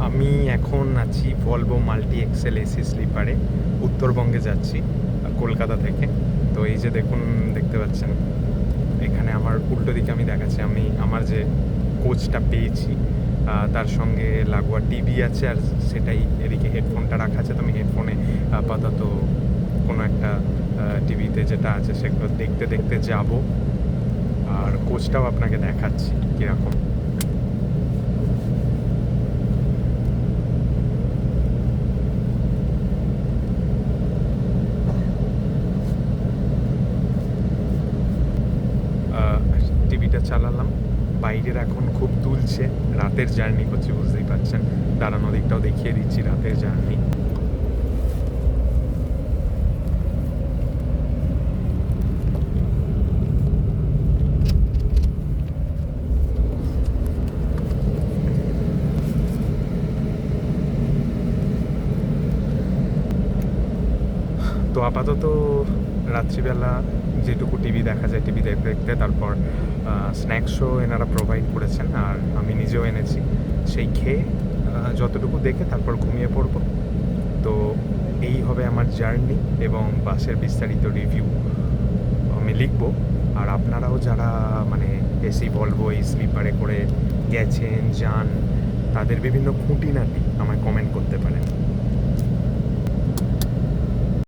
আমি এখন আছি ভলভো মাল্টি এক্সেল এসি স্লিপারে, উত্তরবঙ্গে যাচ্ছি কলকাতা থেকে। তো এই যে দেখুন, দেখতে পাচ্ছেন এখানে আমার উল্টো দিকে আমি দেখাচ্ছি, আমি আমার যে কোচটা পেয়েছি তার সঙ্গে লাগোয়া টিভি আছে, আর সেটাই এদিকে হেডফোনটা রাখা আছে। তো আমি হেডফোনে আপাতত কোনো একটা টিভিতে যেটা আছে সেগুলো দেখতে দেখতে যাব, আর কোচটাও আপনাকে দেখাচ্ছি কীরকম। টিভিটা চালালাম, বাইরের এখন খুব দুলছে, রাতের জার্নি করছি বুঝতেই পারছেন। দাঁড়ানো দিকটাও দেখিয়ে দিচ্ছি, রাতের জার্নি। তো আপাতত রাত্রিবেলা যেটুকু টিভি দেখা যায় টিভি দেখতে দেখতে, তারপর স্ন্যাক্সও এনারা প্রোভাইড করেছেন আর আমি নিজেও এনেছি, সেই খেয়ে যতটুকু দেখে তারপর ঘুমিয়ে পড়ব। তো এই হবে আমার জার্নি, এবং বাসের বিস্তারিত রিভিউ আমি লিখব। আর আপনারাও যারা মানে এসি ভলভো এই স্লিপারে করে গেছেন যান, তাদের বিভিন্ন খুঁটিনাটি আমায় কমেন্ট করতে পারেন।